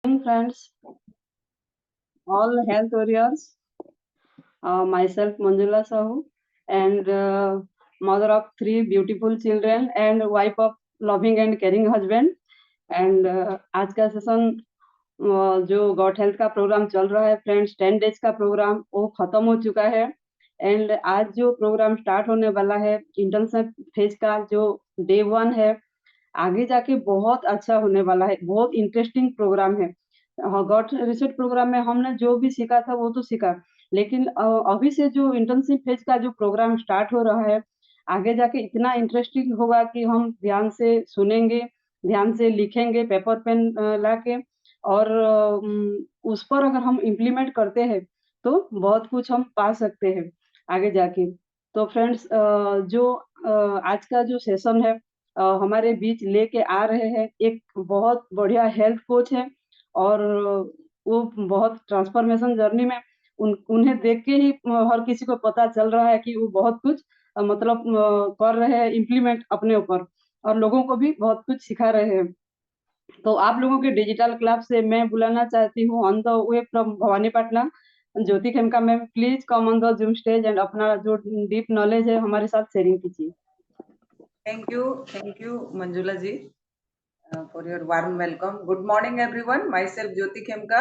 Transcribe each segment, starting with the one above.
Friends, all health warriors. Myself Manjula Sahu, and mother of 3 beautiful children and wife of loving and caring husband. And आज का session जो got health का programme चल रहा है friends, 10 days का programme वो खत्म हो चुका है। एंड आज जो प्रोग्राम स्टार्ट होने वाला है इंटर्नशिप फेज का जो डे 1 है, आगे जाके बहुत अच्छा होने वाला है, बहुत इंटरेस्टिंग प्रोग्राम है। गॉट रिसेट प्रोग्राम में हमने जो भी सीखा था वो तो सीखा, लेकिन अभी से जो इंटर्नशिप फेज का जो प्रोग्राम स्टार्ट हो रहा है, आगे जाके इतना इंटरेस्टिंग होगा कि हम ध्यान से सुनेंगे, ध्यान से लिखेंगे पेपर पेन लाके, और उस पर अगर हम इम्प्लीमेंट करते हैं तो बहुत कुछ हम पा सकते हैं आगे जाके। तो फ्रेंड्स, जो आज का जो सेशन है हमारे बीच लेके आ रहे हैं एक बहुत बढ़िया हेल्थ कोच है, और वो बहुत ट्रांसफॉर्मेशन जर्नी में उन्हें देख के ही हर किसी को पता चल रहा है कि वो बहुत कुछ मतलब कर रहे हैं इम्प्लीमेंट अपने ऊपर, और लोगों को भी बहुत कुछ सिखा रहे हैं। तो आप लोगों के डिजिटल क्लब से मैं बुलाना चाहती हूँ on the way from Bhawanipatna, Jyoti Khemka ma'am, please come on the zoom stage and अपना जो डीप नॉलेज है हमारे साथ शेयरिंग कीजिए। Thank you, Manjula ji, for your warm welcome. Good morning, everyone. Myself Jyoti Khemka,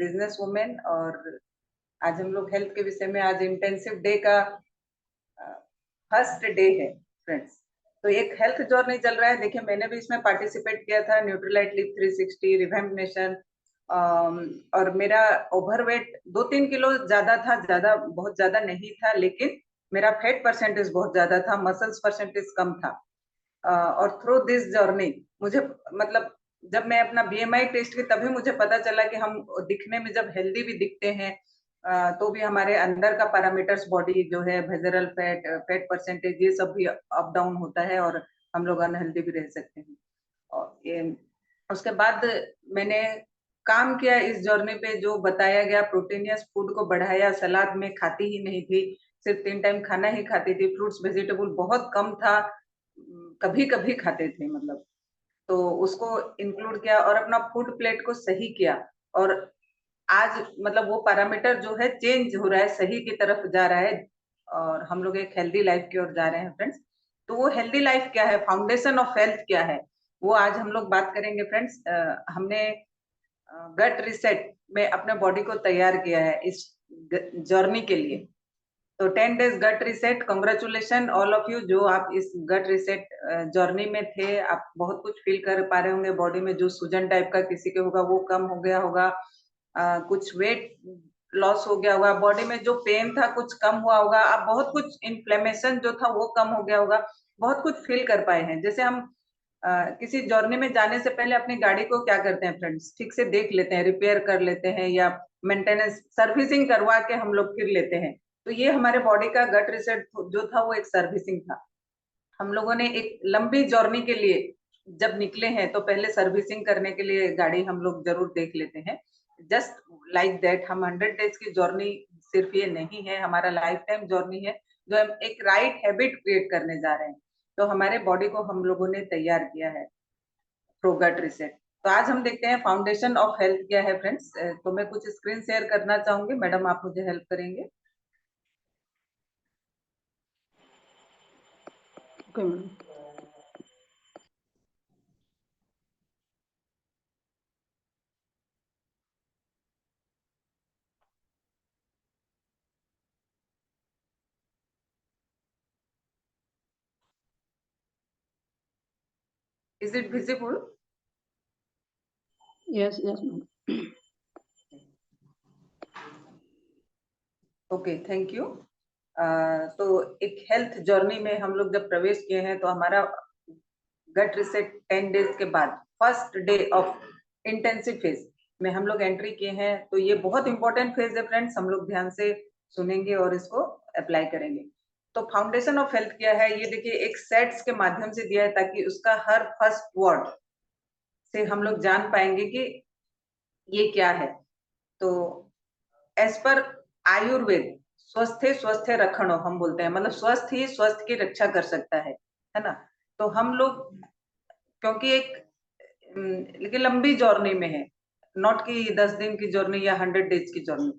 business woman, और आज हम लोग हेल्थ के विषय में, आज इंटेंसिव डे का फर्स्ट डे है फ्रेंड्स। तो एक हेल्थ जर्नी चल रहा है। देखिए, मैंने भी इसमें पार्टिसिपेट किया था, न्यूट्रीलाइट लिव 360, रिवैम्प नेशन, और मेरा ओवरवेट 2-3 किलो ज्यादा था, बहुत ज्यादा नहीं था, लेकिन मेरा फैट परसेंटेज बहुत ज्यादा था, मसल्स परसेंटेज कम था। और थ्रू दिस जर्नी मुझे मतलब जब मैं अपना बीएमआई टेस्ट की, तभी मुझे पता चला कि हम दिखने में जब हेल्दी भी दिखते हैं तो भी हमारे अंदर का पैरामीटर्स, बॉडी जो है, विजरल फैट, फैट परसेंटेज, ये सब भी अप डाउन होता है और हम लोग अनहेल्दी भी रह सकते हैं। और ये उसके बाद मैंने काम किया इस जर्नी पे, जो बताया गया, प्रोटीनियस फूड को बढ़ाया, सलाद में खाती ही नहीं थी, सिर्फ 3 टाइम खाना ही खाती थी, फ्रूट्स वेजिटेबल बहुत कम था, कभी कभी खाते थे मतलब। तो उसको इंक्लूड किया और अपना फूड प्लेट को सही किया, और आज मतलब वो पैरामीटर जो है चेंज हो रहा है, सही की तरफ जा रहा है, और हम लोग एक हेल्दी लाइफ की ओर जा रहे हैं फ्रेंड्स। तो वो हेल्दी लाइफ क्या है, फाउंडेशन ऑफ हेल्थ क्या है, वो आज हम लोग बात करेंगे फ्रेंड्स। हमने गट रिसेट में अपने बॉडी को तैयार किया है इस जर्नी के लिए। तो 10 days gut reset, congratulation all of you, जो आप इस गट रिसेट जर्नी में थे। आप बहुत कुछ फील कर पा रहे होंगे, बॉडी में जो सूजन टाइप का किसी के होगा वो कम हो गया होगा, कुछ वेट लॉस हो गया होगा, बॉडी में जो पेन था कुछ कम हुआ होगा, आप बहुत कुछ, इन्फ्लेमेशन जो था वो कम हो गया होगा, बहुत कुछ फील कर पाए हैं। जैसे हम किसी जर्नी में जाने से पहले अपनी गाड़ी को क्या करते हैं फ्रेंड्स, ठीक से देख लेते हैं, रिपेयर कर लेते हैं, या मेंटेनेंस सर्विसिंग करवा के हम लोग फिर लेते हैं। तो ये हमारे बॉडी का गट रिसेट जो था वो एक सर्विसिंग था। हम लोगों ने एक लंबी जर्नी के लिए जब निकले हैं तो पहले सर्विसिंग करने के लिए गाड़ी हम लोग जरूर देख लेते हैं। जस्ट लाइक दैट, हम 100 डेज की जर्नी सिर्फ ये नहीं है, हमारा लाइफ टाइम जर्नी है, जो हम एक राइट हैबिट क्रिएट करने जा रहे हैं। तो हमारे बॉडी को हम लोगों ने तैयार किया है थ्रू गट रिसेट। तो आज हम देखते हैं फाउंडेशन ऑफ हेल्थ क्या है फ्रेंड्स। तो मैं कुछ स्क्रीन शेयर करना चाहूंगी, मैडम आप मुझे हेल्प करेंगे। Okay madam. Is it visible? Yes yes ma'am. Okay, thank you. तो एक हेल्थ जर्नी में हम लोग जब प्रवेश किए हैं, तो हमारा गट रिसेट 10 डेज के बाद first day of intensive phase में हम लोग एंट्री किए हैं। तो ये बहुत इंपॉर्टेंट फेज है फ्रेंड्स, हम लोग ध्यान से सुनेंगे और इसको अप्लाई करेंगे। तो फाउंडेशन ऑफ हेल्थ क्या है, ये देखिए एक सेट्स के माध्यम से दिया है, ताकि उसका हर फर्स्ट वर्ड से हम लोग जान पाएंगे कि ये क्या है। तो एज पर आयुर्वेद, स्वस्थ स्वस्थ रखणो हम बोलते हैं, मतलब स्वस्थ ही स्वस्थ की रक्षा कर सकता है ना। तो हम लोग क्योंकि एक लेकिन लंबी जर्नी में है, नॉट कि 10 दिन की जर्नी या 100 डेज की जर्नी,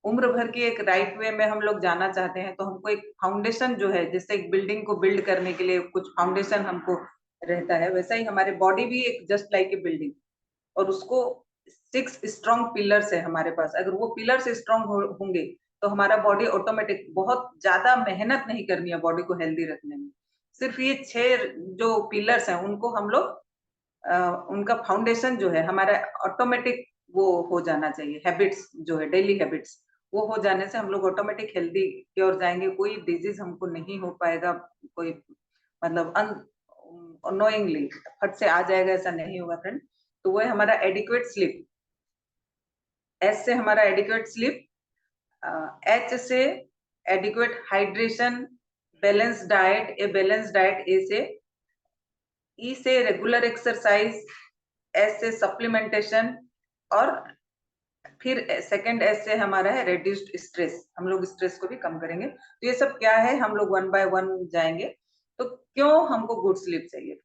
उम्र भर की एक राइट वे में हम लोग जाना चाहते हैं, तो हमको एक फाउंडेशन जो है, जैसे एक बिल्डिंग को बिल्ड करने के लिए कुछ फाउंडेशन हमको रहता है, वैसा ही हमारे बॉडी भी एक जस्ट लाइक ए बिल्डिंग, और उसको 6 स्ट्रॉन्ग पिलर्स है हमारे पास। अगर वो पिलर्स स्ट्रॉन्ग होंगे तो हमारा बॉडी ऑटोमेटिक, बहुत ज्यादा मेहनत नहीं करनी है बॉडी को हेल्दी रखने में, सिर्फ ये 6 जो पिलर्स हैं उनको हम लोग उनका फाउंडेशन जो है हमारा ऑटोमेटिक वो हो जाना चाहिए, हैबिट्स जो है डेली हैबिट्स, वो हो जाने से हम लोग ऑटोमेटिक हेल्दी की ओर जाएंगे, कोई डिजीज हमको नहीं हो पाएगा, कोई मतलब अनोइंगली फट से आ जाएगा ऐसा नहीं होगा फ्रेंड। तो वो है हमारा एडिक्वेट स्लीप, एस से हमारा एडिक्वेट स्लीप, एच से adequate hydration, balance diet, A balance diet A से, ई से रेगुलर एक्सरसाइज, एस से सप्लीमेंटेशन, और फिर सेकंड एस से हमारा है रेड्यूस्ड स्ट्रेस, हम लोग स्ट्रेस को भी कम करेंगे। तो ये सब क्या है, हम लोग वन बाय वन जाएंगे। तो क्यों हमको गुड स्लीप चाहिए,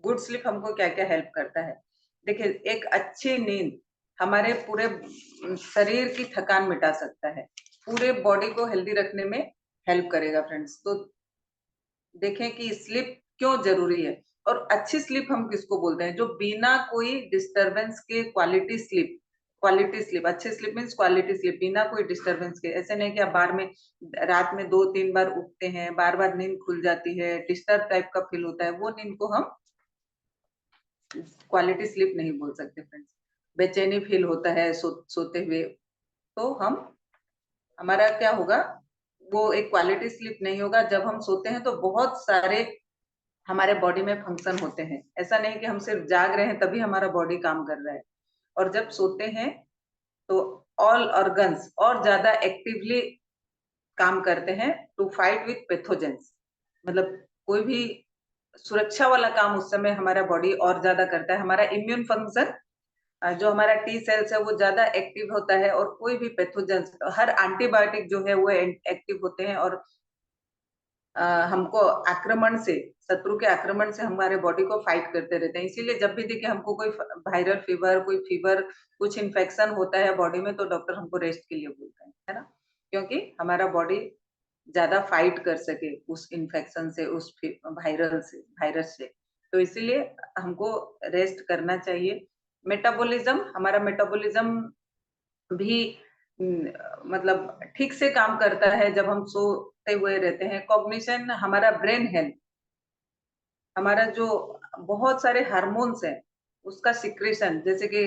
गुड स्लीप हमको क्या क्या हेल्प करता है। देखिए, एक अच्छी नींद हमारे पूरे शरीर की थकान मिटा सकता है, पूरे बॉडी को हेल्दी रखने में हेल्प करेगा फ्रेंड्स। तो देखें कि स्लीप क्यों जरूरी है, और अच्छी स्लीप हम किसको बोलते हैं, जो बिना कोई डिस्टरबेंस के क्वालिटी स्लीप, क्वालिटी स्लीप, अच्छी स्लीप मीन्स क्वालिटी स्लीप, बिना कोई डिस्टरबेंस के। ऐसे नहीं कि आप बार में रात में 2-3 बार उठते हैं, बार बार नींद खुल जाती है, डिस्टर्ब टाइप का फील होता है, वो नींद को हम क्वालिटी स्लीप नहीं बोल सकते फ्रेंड्स। बेचैनी फील होता है सोते हुए, तो हम हमारा क्या होगा, वो एक क्वालिटी स्लीप नहीं होगा। जब हम सोते हैं तो बहुत सारे हमारे बॉडी में फंक्शन होते हैं, ऐसा नहीं कि हम सिर्फ जाग रहे हैं तभी हमारा बॉडी काम कर रहा है। और जब सोते हैं तो ऑल ऑर्गन्स और ज्यादा एक्टिवली काम करते हैं टू फाइट विथ पैथोजेंस, मतलब कोई भी सुरक्षा वाला काम उस समय हमारा बॉडी और ज्यादा करता है। हमारा इम्यून फंक्शन, जो हमारा टी सेल्स है वो ज्यादा एक्टिव होता है, और कोई भी पैथोजेंस, हर एंटीबायोटिक जो है वो एक्टिव होते हैं, और हमको आक्रमण से, शत्रु के आक्रमण से हमारे बॉडी को फाइट करते रहते हैं। इसीलिए जब भी देखिए हमको कोई वायरल फीवर, कोई फीवर, कुछ इन्फेक्शन होता है बॉडी में, तो डॉक्टर हमको रेस्ट के लिए बोलते हैं, है ना, क्योंकि हमारा बॉडी ज्यादा फाइट कर सके उस इन्फेक्शन से, उस वायरस से। तो इसीलिए हमको रेस्ट करना चाहिए। मेटाबॉलिज्म, हमारा मेटाबॉलिज्म भी मतलब ठीक से काम करता है जब हम सोते हुए रहते हैं। कॉग्निशन, हमारा ब्रेन हेल्थ, हमारा जो बहुत सारे हार्मोन्स हैं उसका सिक्रेशन, जैसे कि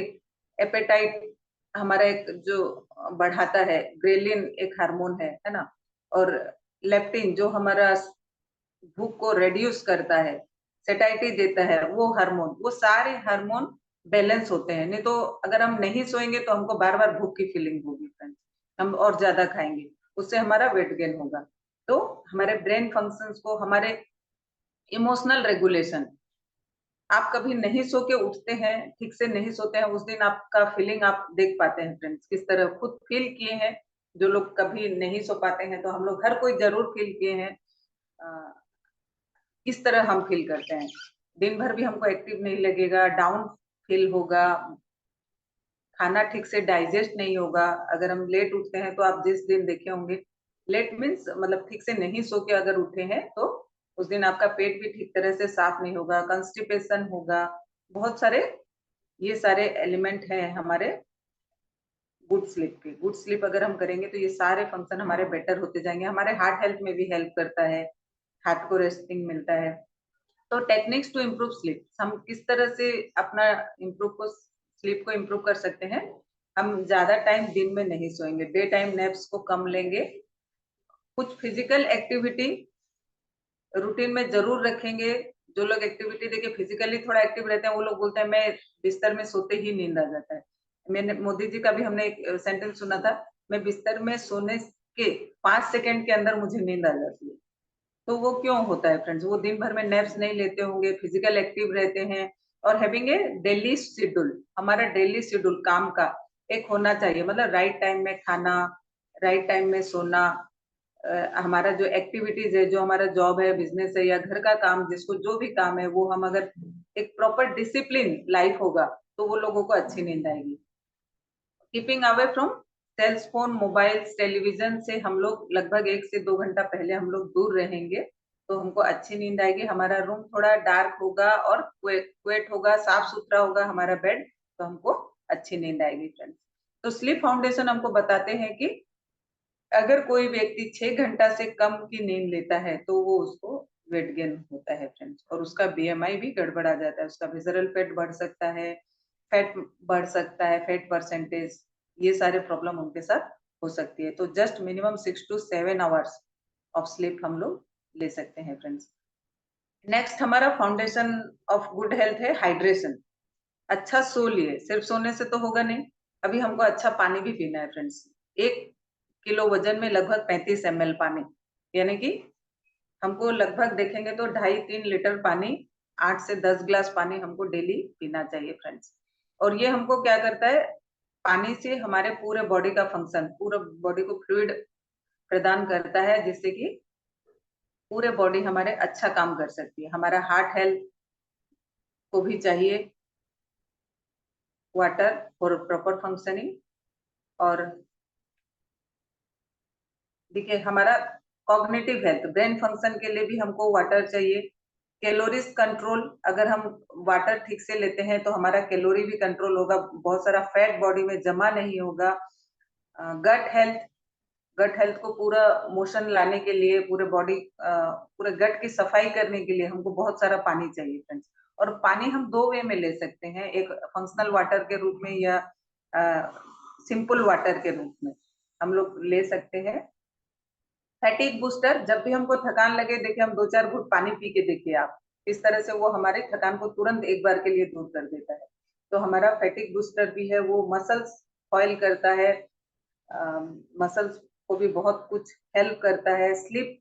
एपेटाइट हमारा एक जो बढ़ाता है, ग्रेलिन एक हार्मोन है ना, और लेप्टिन जो हमारा भूख को रिड्यूस करता है, सेटाइटी देता है, वो हार्मोन, वो सारे हार्मोन बैलेंस होते हैं। नहीं तो अगर हम नहीं सोएंगे तो हमको बार बार भूख की फीलिंग होगी फ्रेंड्स, हम और ज्यादा खाएंगे, उससे हमारा वेट गेन होगा। तो हमारे ब्रेन फंक्शंस को, हमारे इमोशनल रेगुलेशन, आप कभी नहीं सो के उठते हैं, ठीक से नहीं सोते हैं, उस दिन आपका फीलिंग आप देख पाते हैं फ्रेंड्स, किस तरह खुद फील किए हैं। जो लोग कभी नहीं सो पाते हैं, तो हम लोग हर कोई जरूर फील किए हैं, किस तरह हम फील करते हैं। दिन भर भी हमको एक्टिव नहीं लगेगा, डाउन फील होगा, खाना ठीक से डाइजेस्ट नहीं होगा। अगर हम लेट उठते हैं तो आप जिस दिन देखे होंगे, लेट मीन्स मतलब ठीक से नहीं सो के अगर उठे हैं, तो उस दिन आपका पेट भी ठीक तरह से साफ नहीं होगा, कंस्टिपेशन होगा, बहुत सारे ये सारे एलिमेंट हैं हमारे गुड स्लीप के। गुड स्लीप अगर हम करेंगे तो ये सारे फंक्शन हमारे बेटर होते जाएंगे। हमारे हार्ट हेल्थ में भी हेल्प करता है, हार्ट को रेस्टिंग मिलता है। तो टेक्निक्स टू इम्प्रूव स्लीप, हम किस तरह से अपना स्लीप को इम्प्रूव कर सकते हैं। हम ज्यादा टाइम दिन में नहीं सोएंगे, डे टाइम नैप्स को कम लेंगे, कुछ फिजिकल एक्टिविटी रूटीन में जरूर रखेंगे। जो लोग एक्टिविटी देखिए फिजिकली थोड़ा एक्टिव रहते हैं, वो लोग बोलते हैं मैं बिस्तर में सोते ही नींद आ जाता है। मैंने मोदी जी का भी हमने एक सेंटेंस सुना था, मैं बिस्तर में सोने के 5 सेकंड के अंदर मुझे नींद आ जाती है। तो वो क्यों होता है फ्रेंड्स, वो दिन भर में नैप्स नहीं लेते होंगे, फिजिकल एक्टिव रहते हैं, और हैविंग ए डेली शेड्यूल। हमारा डेली शेड्यूल काम का एक होना चाहिए, मतलब राइट टाइम में खाना, राइट टाइम में सोना, हमारा जो एक्टिविटीज है, जो हमारा जॉब है, बिजनेस है, या घर का काम, जिसको जो भी काम है, वो हम अगर एक प्रॉपर डिसिप्लिन लाइफ होगा तो वो लोगों को अच्छी नींद आएगी। Keeping away from cells phone, mobiles, television से हम लोग लगभग 1 से 2 घंटा पहले हम लोग दूर रहेंगे, तो हमको अच्छी नींद आएगी। हमारा रूम थोड़ा डार्क होगा और क्वेट होगा, साफ सुथरा होगा हमारा बेड, तो हमको अच्छी नींद आएगी फ्रेंड्स। तो स्लीप फाउंडेशन हमको बताते हैं कि अगर कोई व्यक्ति 6 घंटा से कम की नींद लेता है तो वो उसको वेट गेन होता है फ्रेंड्स, और उसका बीएमआई भी गड़बड़ा जाता है, उसका विजरल फैट बढ़ सकता है, फैट बढ़ सकता है, फैट परसेंटेज, ये सारे प्रॉब्लम उनके साथ हो सकती है। तो just minimum 6 to 7 hours of sleep हम लोग ले सकते हैं फ्रेंड्स। नेक्स्ट हमारा फाउंडेशन ऑफ गुड हेल्थ है हाइड्रेशन। अच्छा सो लिए, सिर्फ सोने से तो होगा नहीं, अभी हमको अच्छा पानी भी पीना है फ्रेंड्स। 1 किलो वजन में लगभग 35 ml पानी, यानी कि हमको लगभग देखेंगे तो 2.5-3 लीटर पानी, 8 से 10 ग्लास पानी हमको डेली पीना चाहिए फ्रेंड्स। और ये हमको क्या करता है, पानी से हमारे पूरे बॉडी का फंक्शन, पूरे बॉडी को फ्लूइड प्रदान करता है, जिससे कि पूरे बॉडी हमारे अच्छा काम कर सकती है। हमारा हार्ट हेल्थ को भी चाहिए वाटर फॉर प्रॉपर फंक्शनिंग। और देखिए हमारा कॉग्निटिव हेल्थ, ब्रेन फंक्शन के लिए भी हमको वाटर चाहिए। कैलोरीज कंट्रोल, अगर हम वाटर ठीक से लेते हैं तो हमारा कैलोरी भी कंट्रोल होगा, बहुत सारा फैट बॉडी में जमा नहीं होगा। गट हेल्थ, गट हेल्थ को पूरा मोशन लाने के लिए, पूरे बॉडी पूरे गट की सफाई करने के लिए हमको बहुत सारा पानी चाहिए फ्रेंड्स। और पानी हम 2 वे में ले सकते हैं, एक फंक्शनल वाटर के रूप में या सिंपल वाटर के रूप में हम लोग ले सकते हैं। फैटिग बूस्टर, जब भी हमको थकान लगे, देखिए हम 2-4 घूंट पानी पी के देखिए आप, इस तरह से वो हमारे थकान को तुरंत एक बार के लिए दूर कर देता है। तो हमारा फैटिग बूस्टर भी है, वो मसल्स ऑयल करता है, मसल्स को भी बहुत कुछ हेल्प करता है। स्लीप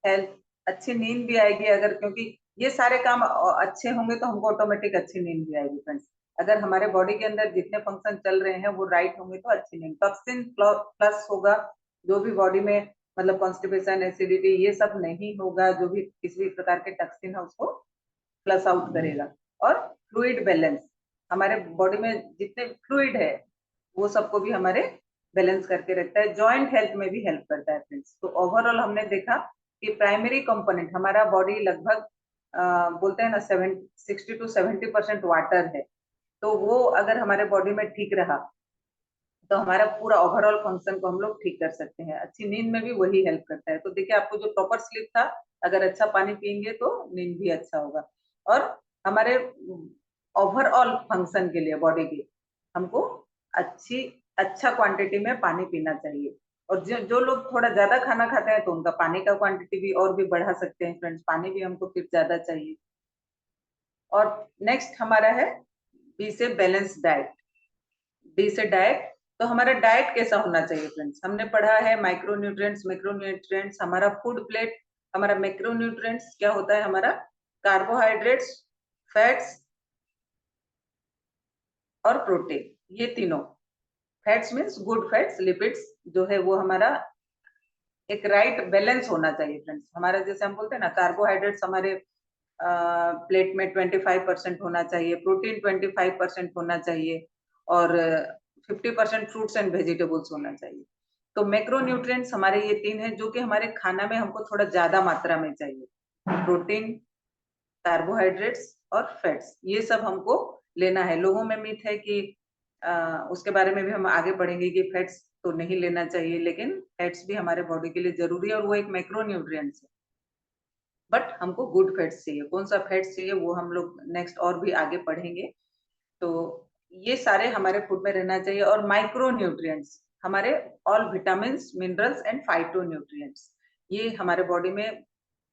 हेल्थ, अच्छी नींद भी आएगी अगर, क्योंकि ये सारे काम अच्छे होंगे तो हमको ऑटोमेटिक अच्छी नींद भी आएगी फ्रेंड्स। अगर हमारे बॉडी के अंदर जितने फंक्शन चल रहे हैं वो राइट होंगे तो अच्छी नींद, टॉक्सिन प्लस होगा, जो भी बॉडी में मतलब कॉन्स्टिपेशन, एसिडिटी, ये सब नहीं होगा, जो भी किसी भी प्रकार के टॉक्सिन है उसको फ्लश आउट करेगा। और फ्लूइड बैलेंस, हमारे बॉडी में जितने फ्लूइड है वो सबको भी हमारे बैलेंस करके रखता है। जॉइंट हेल्थ में भी हेल्प करता है फ्रेंड्स। तो ओवरऑल हमने देखा कि प्राइमरी कंपोनेंट हमारा बॉडी लगभग बोलते हैं ना 60-70% वाटर है, तो वो अगर हमारे बॉडी में ठीक रहा तो हमारा पूरा ओवरऑल फंक्शन को हम लोग ठीक कर सकते हैं। अच्छी नींद में भी वही हेल्प करता है। तो देखिए आपको जो प्रॉपर स्लीप था, अगर अच्छा पानी पिएंगे तो नींद भी अच्छा होगा। और हमारे ओवरऑल फंक्शन के लिए बॉडी के हमको अच्छा क्वांटिटी में पानी पीना चाहिए। और जो जो लोग थोड़ा ज्यादा खाना खाते हैं तो उनका पानी का क्वांटिटी भी और भी बढ़ा सकते हैं फ्रेंड्स, पानी भी हमको फिर ज्यादा चाहिए। और नेक्स्ट हमारा है बी से बैलेंस डाइट। डी से डाइट, तो हमारा डाइट कैसा होना चाहिए फ्रेंड्स, हमने पढ़ा है माइक्रोन्यूट्रिएंट्स, मैक्रोन्यूट्रिएंट्स, हमारा फूड प्लेट। हमारा मैक्रोन्यूट्रिएंट्स क्या होता है, हमारा कार्बोहाइड्रेट्स, फैट्स और प्रोटीन, ये तीनों। Fats means good fats, lipids जो है वो हमारा एक राइट बैलेंस होना चाहिए फ्रेंड्स। हमारा जैसे हम बोलते हैं ना, कार्बोहाइड्रेट्स हमारे प्लेट में 25% होना चाहिए, प्रोटीन 25% होना चाहिए, और 50% फ्रूट्स एंड वेजिटेबल्स होना चाहिए। तो मैक्रोन्यूट्रिएंट्स हमारे ये 3 हैं जो कि हमारे खाना में हमको थोड़ा ज्यादा मात्रा में चाहिए। प्रोटीन, कार्बोहाइड्रेट्स और फैट्स, ये सब हमको लेना है। लोगों में मिथ है कि उसके बारे में भी हम आगे पढ़ेंगे कि फैट्स तो नहीं लेना चाहिए, लेकिन फैट्स भी हमारे बॉडी के लिए जरूरी है और वो एक मैक्रोन्यूट्रिएंट्स है। बट हमको गुड फैट्स चाहिए, कौन सा फैट्स चाहिए वो हम लोग नेक्स्ट और भी आगे पढ़ेंगे। तो ये सारे हमारे फूड में रहना चाहिए। और माइक्रो न्यूट्रिएंट्स हमारे all vitamin, minerals and phyto nutrients, ये हमारे बॉडी में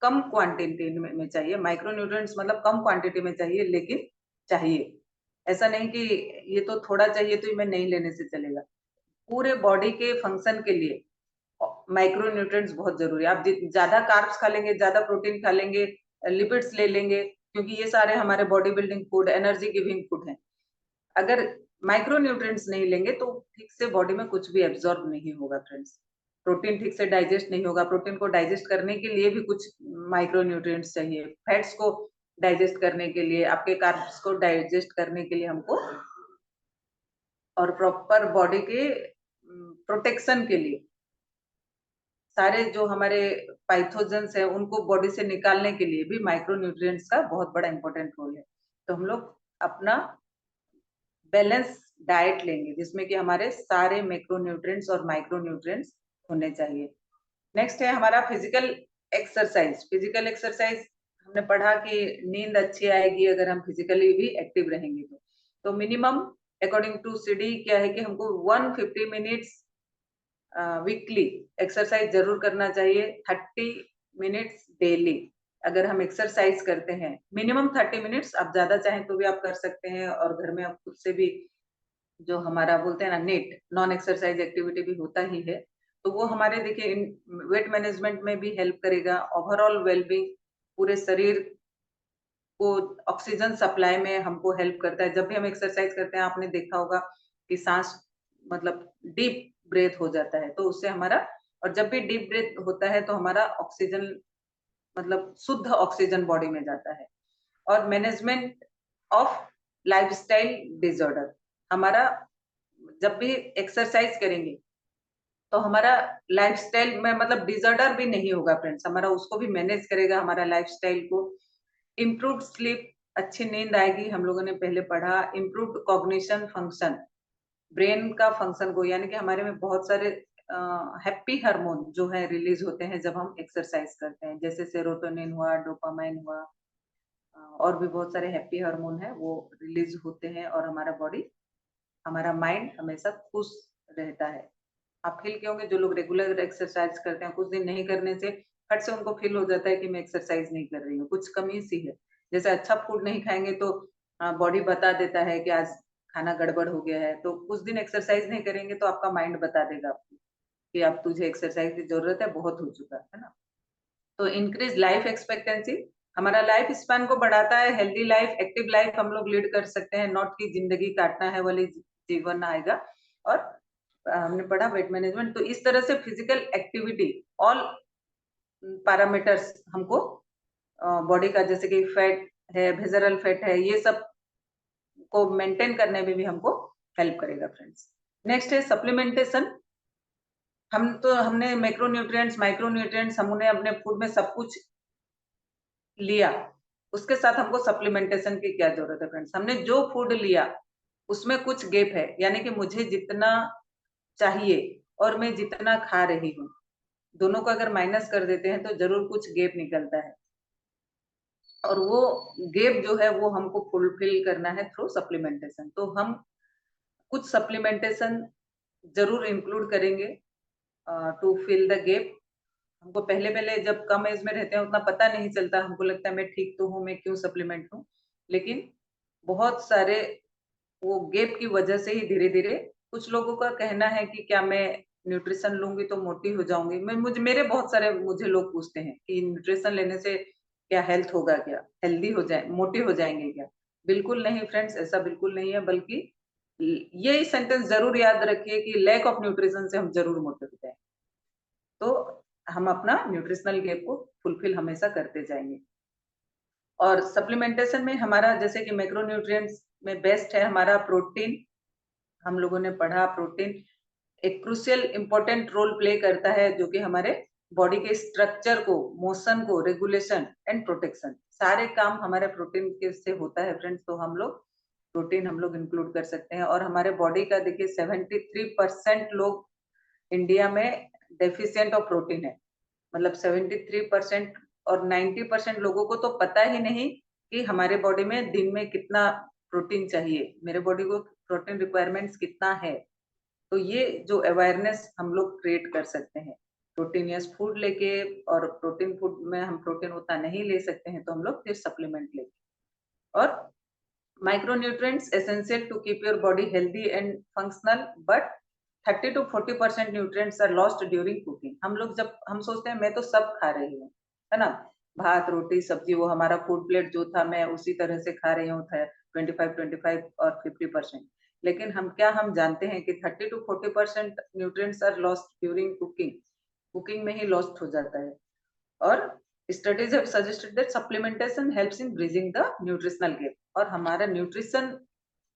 कम क्वांटिटी में चाहिए। माइक्रो न्यूट्रिएंट्स मतलब कम क्वांटिटी में चाहिए, लेकिन चाहिए, ऐसा नहीं कि ये तो थोड़ा चाहिए तो मैं नहीं लेने से चलेगा। पूरे बॉडी के फंक्शन के लिए माइक्रो न्यूट्रिएंट्स बहुत जरूरी है। आप ज्यादा कार्ब्स खा लेंगे, ज्यादा प्रोटीन खा लेंगे, लिपिड्स ले लेंगे, क्योंकि ये सारे हमारे body building food, energy giving food हैं। अगर माइक्रो न्यूट्रिएंट्स नहीं लेंगे तो ठीक से बॉडी में कुछ भी एब्जॉर्ब नहीं होगा फ्रेंड्स। प्रोटीन ठीक से डाइजेस्ट नहीं होगा, प्रोटीन को डाइजेस्ट करने के लिए भी कुछ माइक्रो न्यूट्रिएंट्स चाहिए, फैट्स को डाइजेस्ट करने के लिए, आपके कार्ब्स को डाइजेस्ट करने के लिए हमको और प्रॉपर बॉडी के प्रोटेक्शन के लिए सारे जो हमारे पाइथोजेंस है उनको बॉडी से निकालने के लिए भी माइक्रोन्यूट्रिएंट्स का बहुत बड़ा इंपॉर्टेंट रोल है। तो हम लोग अपना बैलेंस डाइट लेंगे जिसमें कि हमारे सारे मैक्रोन्यूट्रिएंट्स और माइक्रोन्यूट्रिएंट्स होने चाहिए। नेक्स्ट है हमारा फिजिकल एक्सरसाइज। फिजिकल एक्सरसाइज हमने पढ़ा कि नींद अच्छी आएगी अगर हम फिजिकली भी एक्टिव रहेंगे तो मिनिमम अकॉर्डिंग टू सीडी क्या है कि हमको 150 मिनट्स वीकली एक्सरसाइज जरूर करना चाहिए, 30 मिनट्स डेली। अगर हम एक्सरसाइज करते हैं मिनिमम 30 मिनट्स, आप ज्यादा चाहें तो भी आप कर सकते हैं, और घर में आप खुद से भी जो हमारा बोलते हैं ना नेट नॉन एक्सरसाइज एक्टिविटी भी होता ही है, तो वो हमारे देखिए वेट मैनेजमेंट में भी हेल्प करेगा, ओवरऑल वेलबींग पूरे शरीर को ऑक्सीजन सप्लाई में हमको हेल्प करता है। जब भी हम एक्सरसाइज करते हैं आपने देखा होगा कि सांस मतलब डीप ब्रेथ हो जाता है, तो उससे हमारा, और जब भी डीप ब्रेथ होता है तो हमारा ऑक्सीजन मतलब शुद्ध ऑक्सीजन बॉडी में जाता है। और मैनेजमेंट ऑफ लाइफस्टाइल डिसऑर्डर, हमारा जब भी एक्सरसाइज करेंगे तो हमारा लाइफस्टाइल में मतलब डिसऑर्डर भी नहीं होगा फ्रेंड्स, हमारा उसको भी मैनेज करेगा हमारा लाइफस्टाइल को। इम्प्रूव्ड स्लीप, अच्छी नींद आएगी, हम लोगों ने पहले पढ़ा। इम्प्रूव्ड कॉग्निशन फंक्शन, ब्रेन का फंक्शन को, यानी कि हमारे में बहुत सारे हैप्पी हार्मोन जो है रिलीज होते हैं जब हम एक्सरसाइज करते हैं, जैसे सेरोटोनिन हुआ, डोपामाइन हुआ, और भी बहुत सारे हैप्पी हार्मोन है वो रिलीज होते हैं, और हमारा बॉडी हमारा माइंड हमेशा खुश रहता है। आप फील किए होंगे जो लोग रेगुलर एक्सरसाइज करते हैं, कुछ दिन नहीं करने से फट से उनको फील हो जाता है कि मैं एक्सरसाइज नहीं कर रही हूँ, कुछ कमी सी है। जैसे अच्छा फूड नहीं खाएंगे तो बॉडी बता देता है कि आज खाना गड़बड़ हो गया है, तो कुछ दिन एक्सरसाइज नहीं करेंगे तो आपका माइंड बता देगा आपको कि अब तुझे एक्सरसाइज की जरूरत है, बहुत हो चुका है ना। तो इंक्रीज लाइफ एक्सपेक्टेंसी, हमारा लाइफ स्पैन को बढ़ाता है। हेल्दी लाइफ, एक्टिव लाइफ हम लोग लीड कर सकते हैं, नॉट की जिंदगी काटना है वाली जीवन आएगा। और हमने पढ़ा वेट मैनेजमेंट, तो इस तरह से फिजिकल एक्टिविटी ऑल पैरामीटर्स हमको बॉडी का, जैसे कि फैट है, विसरल फैट है, ये सब को मेंटेन करने में भी हमको हेल्प करेगा फ्रेंड्स। नेक्स्ट है सप्लीमेंटेशन। हमने मैक्रोन्यूट्रिएंट्स माइक्रोन्यूट्रिएंट्स हमने अपने फूड में सब कुछ लिया, उसके साथ हमको सप्लीमेंटेशन की क्या जरूरत है फ्रेंड्स। हमने जो फूड लिया उसमें कुछ गैप है, यानी कि मुझे जितना चाहिए और मैं जितना खा रही हूँ, दोनों को अगर माइनस कर देते हैं तो जरूर कुछ गैप निकलता है, और वो गैप जो है वो हमको फुलफिल करना है थ्रू सप्लीमेंटेशन। तो हम कुछ सप्लीमेंटेशन जरूर इंक्लूड करेंगे टू फिल द गैप। हमको पहले पहले जब कम एज में रहते हैं उतना पता नहीं चलता, हमको लगता है मैं ठीक तो हूँ, मैं क्यों सप्लीमेंट लूं, लेकिन बहुत सारे वो गैप की वजह से ही धीरे धीरे, कुछ लोगों का कहना है कि क्या मैं न्यूट्रिशन लूंगी तो मोटी हो जाऊंगी। मैं मुझे मेरे बहुत सारे मुझे लोग पूछते हैं कि न्यूट्रिशन लेने से क्या हेल्थ होगा, क्या हेल्दी हो जाए, मोटे हो जाएंगे क्या। बिल्कुल नहीं फ्रेंड्स, ऐसा बिल्कुल नहीं है, बल्कि ये सेंटेंस जरूर याद रखिए कि लैक ऑफ न्यूट्रिशन से हम जरूर मोटे हो जाएंगे। तो हम अपना न्यूट्रिशनल गैप को फुलफिल हमेशा करते जाएंगे। और सप्लीमेंटेशन में हमारा जैसे कि मैक्रोन्यूट्रिएंट्स में बेस्ट है हमारा प्रोटीन। हम लोगों ने पढ़ा प्रोटीन एक क्रूशियल इंपॉर्टेंट रोल प्ले करता है, जो कि हमारे बॉडी के स्ट्रक्चर को, मोशन को, रेगुलेशन एंड प्रोटेक्शन, सारे काम हमारे प्रोटीन के से होता है फ्रेंड्स। तो हम लोग प्रोटीन हम लोग इंक्लूड कर सकते हैं। और हमारे बॉडी का देखिए 73% लोग इंडिया में डेफिशिएंट ऑफ प्रोटीन है, मतलब 73%, और 90% लोगों को तो पता ही नहीं कि हमारे बॉडी में दिन में कितना प्रोटीन चाहिए, मेरे बॉडी को प्रोटीन रिक्वायरमेंट्स कितना है। तो ये जो अवेयरनेस हम लोग क्रिएट कर सकते हैं प्रोटीनियस फूड लेके, और प्रोटीन फूड में हम प्रोटीन उतना नहीं ले सकते हैं तो हम लोग फिर सप्लीमेंट लेके। और micronutrients essential to keep your body healthy and functional, but 30 to 40% nutrients are lost during cooking। हम लोग जब हम सोचते हैं मैं तो सब खा रही हूँ, है ना, भात रोटी सब्जी, वो हमारा फूड प्लेट जो था मैं उसी तरह से खा रही हूँ, था 25 और 50%, लेकिन हम जानते हैं कि 30 to 40% nutrients are lost during cooking, cooking में ही लॉस्ट हो जाता है। और studies have suggested that supplementation helps in bridging the nutritional gap। और हमारा न्यूट्रिशन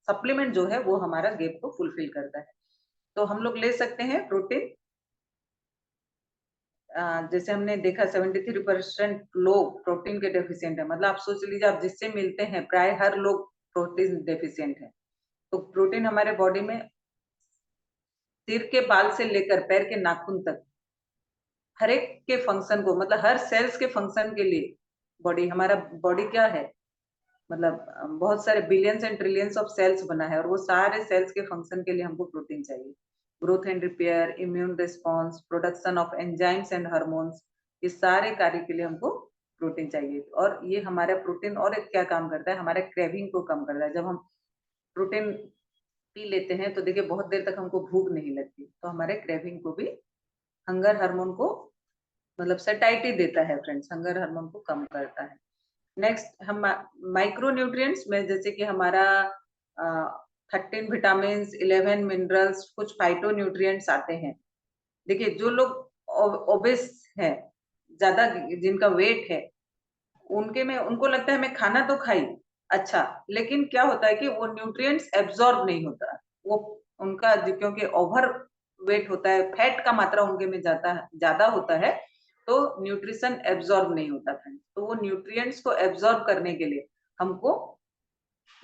सप्लीमेंट जो है वो हमारा गैप को फुलफिल करता है। तो हम लोग ले सकते हैं प्रोटीन, जैसे हमने देखा 73% लोग प्रोटीन के डेफिशिएंट है, मतलब आप सोच लीजिए आप जिससे मिलते हैं प्राय हर लोग प्रोटीन डेफिशिएंट है। तो प्रोटीन हमारे बॉडी में सिर के बाल से लेकर पैर के नाखून तक हर एक के फंक्शन को, मतलब हर सेल्स के फंक्शन के लिए हमारा बॉडी क्या है, मतलब बहुत सारे billions and trillions of cells बना है और वो सारे सेल्स के फंक्शन के लिए हमको प्रोटीन चाहिए। Growth and repair, immune response, production of enzymes and hormones, ये सारे कार्य के लिए हमको प्रोटीन चाहिए। और ये हमारा प्रोटीन और एक क्या काम करता है, हमारे क्रेविंग को कम करता है। जब हम प्रोटीन पी लेते हैं तो देखिए बहुत देर तक हमको भूख नहीं लगती, तो हमारे क्रेविंग को भी, हंगर हार्मोन को मतलब सैटिस्फैक्शन देता है फ्रेंड्स, हंगर हार्मोन को कम करता है। नेक्स्ट हम माइक्रो न्यूट्रिएंट्स में, जैसे कि हमारा 13 विटामिन, 11 मिनरल्स, कुछ फाइटो न्यूट्रिएंट्स आते हैं। देखिए जो लोग ओबेस है, ज्यादा जिनका वेट है, उनके में उनको लगता है मैं खाना तो खाई अच्छा, लेकिन क्या होता है कि वो न्यूट्रिएंट्स एब्जॉर्ब नहीं होता, वो उनका क्योंकि ओवर वेट होता है, फैट का मात्रा उनके में ज्यादा होता है, तो न्यूट्रिशन एब्जॉर्ब नहीं होता फ्रेंड्स। तो वो न्यूट्रिएंट्स को एब्जॉर्ब करने के लिए हमको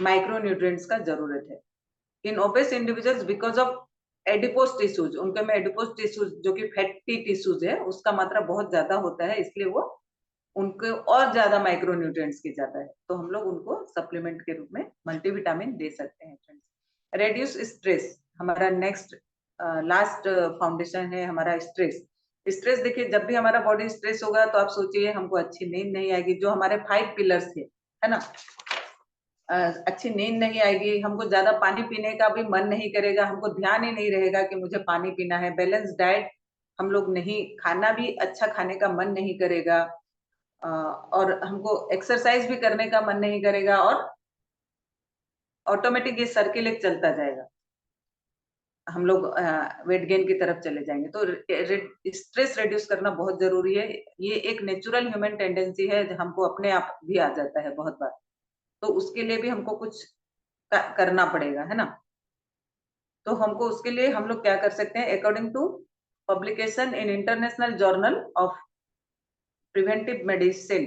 माइक्रो न्यूट्रिएंट्स का जरूरत है। In obese individuals because of adipose tissues, उनके में एडिपोज टिश्यूज जो कि फैटी टिश्यूज है उसका मात्रा बहुत ज्यादा होता है, इसलिए वो उनको और ज्यादा माइक्रो न्यूट्रिएंट्स की जाता है, तो हम लोग उनको सप्लीमेंट के रूप में मल्टीविटामिन दे सकते हैं फ्रेंड्स। रेड्यूस स्ट्रेस, हमारा नेक्स्ट लास्ट फाउंडेशन है हमारा स्ट्रेस। स्ट्रेस देखिए जब भी हमारा बॉडी स्ट्रेस होगा तो आप सोचिए हमको अच्छी नींद नहीं आएगी, जो हमारे 5 पिलर्स थे, है ना, अच्छी नींद नहीं आएगी, हमको ज्यादा पानी पीने का भी मन नहीं करेगा, हमको ध्यान ही नहीं रहेगा कि मुझे पानी पीना है, बैलेंस डाइट हम लोग नहीं, खाना भी अच्छा खाने का मन नहीं करेगा, और हमको एक्सरसाइज भी करने का मन नहीं करेगा, और ऑटोमेटिक ये सर्किल एक चलता जाएगा, हम लोग वेट गेन की तरफ चले जाएंगे। तो स्ट्रेस रिड्यूस करना बहुत जरूरी है, ये एक नेचुरल ह्यूमन टेंडेंसी है, हमको अपने आप भी आ जाता है बहुत बार, तो उसके लिए भी हमको कुछ करना पड़ेगा, है ना। तो हमको उसके लिए हम लोग क्या कर सकते हैं, according to publication in international journal of preventive medicine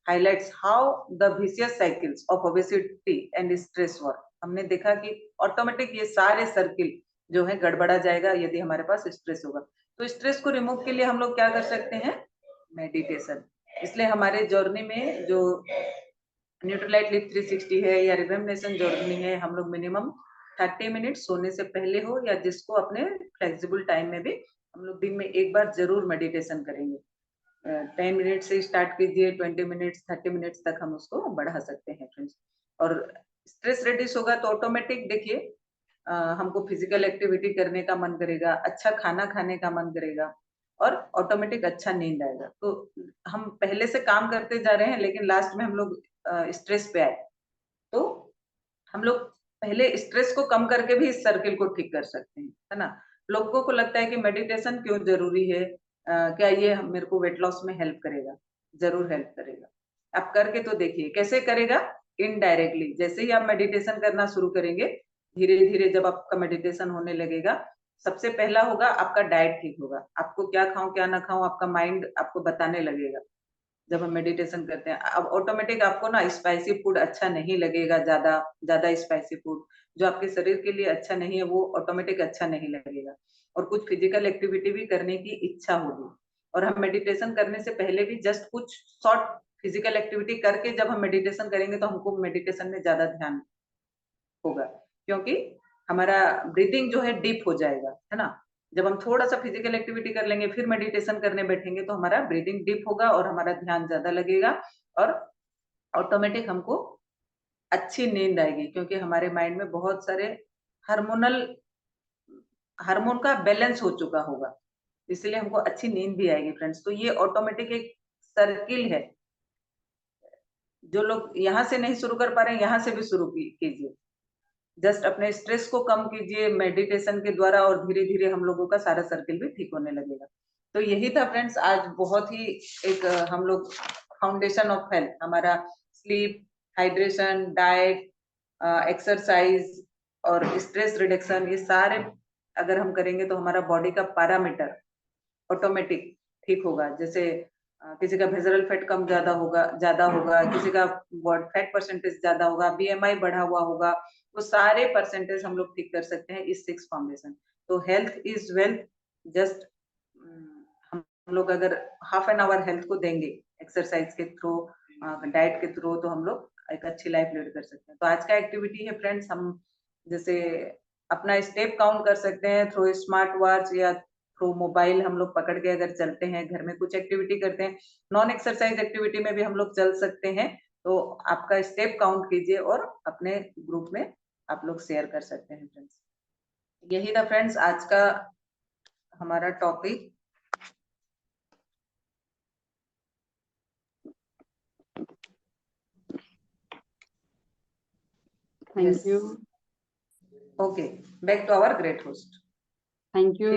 highlights how the vicious cycles of obesity and stress work। हमने देखा कि ऑटोमेटिक ये सारे सर्किल जो है गड़बड़ा जाएगा यदि हमारे पास स्ट्रेस होगा। तो स्ट्रेस को रिमूव के लिए हम लोग क्या कर सकते हैं, मेडिटेशन। इसलिए हमारे जर्नी में जो न्यूट्रीलाइट लिव 360 है या रिदम नेशन जर्नी है, हम लोग मिनिमम 30 मिनट सोने से पहले हो या जिसको अपने फ्लेक्सिबल टाइम में भी, हम लोग दिन में एक बार जरूर मेडिटेशन करेंगे। 10 मिनट से स्टार्ट कीजिए, 20 मिनट्स 30 मिनट्स तक हम उसको बढ़ा सकते हैं फ्रेंड्स। और स्ट्रेस रिड्यूस होगा तो ऑटोमेटिक देखिए हमको फिजिकल एक्टिविटी करने का मन करेगा, अच्छा खाना खाने का मन करेगा, और ऑटोमेटिक अच्छा नींद आएगा। तो हम पहले से काम करते जा रहे हैं लेकिन लास्ट में हम लोग स्ट्रेस पे आए, तो हम लोग पहले स्ट्रेस को कम करके भी इस सर्किल को ठीक कर सकते हैं, है ना। लोगों को लगता है कि मेडिटेशन क्यों जरूरी है, क्या ये मेरे को वेट लॉस में हेल्प करेगा, जरूर हेल्प करेगा। आप करके तो देखिए कैसे करेगा, इनडायरेक्टली जैसे ही आप मेडिटेशन करना शुरू करेंगे, धीरे धीरे जब आपका मेडिटेशन होने लगेगा, सबसे पहला होगा आपका डाइट ठीक होगा, आपको क्या खाऊं क्या ना खाऊं आपका माइंड आपको बताने लगेगा। जब हम मेडिटेशन करते हैं अब ऑटोमेटिक आपको ना स्पाइसी फूड अच्छा नहीं लगेगा, ज्यादा ज्यादा स्पाइसी फूड जो आपके शरीर के लिए अच्छा नहीं है वो ऑटोमेटिक अच्छा नहीं लगेगा, और कुछ फिजिकल एक्टिविटी भी करने की इच्छा होगी। और हम मेडिटेशन करने से पहले भी जस्ट कुछ शॉर्ट फिजिकल एक्टिविटी करके जब हम मेडिटेशन करेंगे तो हमको मेडिटेशन में ज्यादा ध्यान होगा, क्योंकि हमारा ब्रीदिंग जो है डीप हो जाएगा, है ना। जब हम थोड़ा सा फिजिकल एक्टिविटी कर लेंगे फिर मेडिटेशन करने बैठेंगे तो हमारा ब्रीदिंग डीप होगा और हमारा ध्यान ज्यादा लगेगा, और ऑटोमेटिक हमको अच्छी नींद आएगी, क्योंकि हमारे माइंड में बहुत सारे हार्मोनल हार्मोन का बैलेंस हो चुका होगा, इसलिए हमको अच्छी नींद भी आएगी फ्रेंड्स। तो ये ऑटोमेटिक एक सर्किल है, जो लोग यहाँ से नहीं शुरू कर पा रहे हैं यहाँ से भी शुरू कीजिए, जस्ट अपने स्ट्रेस को कम कीजिए मेडिटेशन के द्वारा, और धीरे धीरे हम लोगों का सारा सर्किल भी ठीक होने लगेगा। तो यही था फ्रेंड्स, आज बहुत ही एक हम लोग फाउंडेशन ऑफ हेल्थ, हमारा स्लीप, हाइड्रेशन, डाइट, एक्सरसाइज, और स्ट्रेस रिडक्शन, ये सारे अगर हम करेंगे तो हमारा बॉडी का पैरामीटर ऑटोमेटिक ठीक होगा। जैसे किसी का विसरल फैट कम ज्यादा होगा, किसी का फैट परसेंटेज ज्यादा होगा, बीएमआई बढ़ा हुआ होगा, वो सारे परसेंटेज हम लोग ठीक कर सकते हैं इस 6 फाउंडेशन। तो हेल्थ इज वेल्थ। जस्ट हम लोग अगर हाफ एन आवर हेल्थ को देंगे एक्सरसाइज के थ्रू, डाइट के थ्रू, तो हम लोग एक अच्छी लाइफ लीड कर सकते हैं। तो आज का एक्टिविटी है फ्रेंड्स, हम जैसे अपना स्टेप काउंट कर सकते हैं थ्रू स्मार्ट वॉच या थ्रू मोबाइल। हम लोग पकड़ के अगर चलते हैं, घर में कुछ एक्टिविटी करते हैं, नॉन एक्सरसाइज एक्टिविटी में भी हम लोग चल सकते हैं। तो आपका स्टेप काउंट कीजिए और अपने ग्रुप में आप लोग शेयर कर सकते हैं फ्रेंड्स। यही था फ्रेंड्स आज का हमारा topic. Thank you. Okay, back to our great host. Thank you.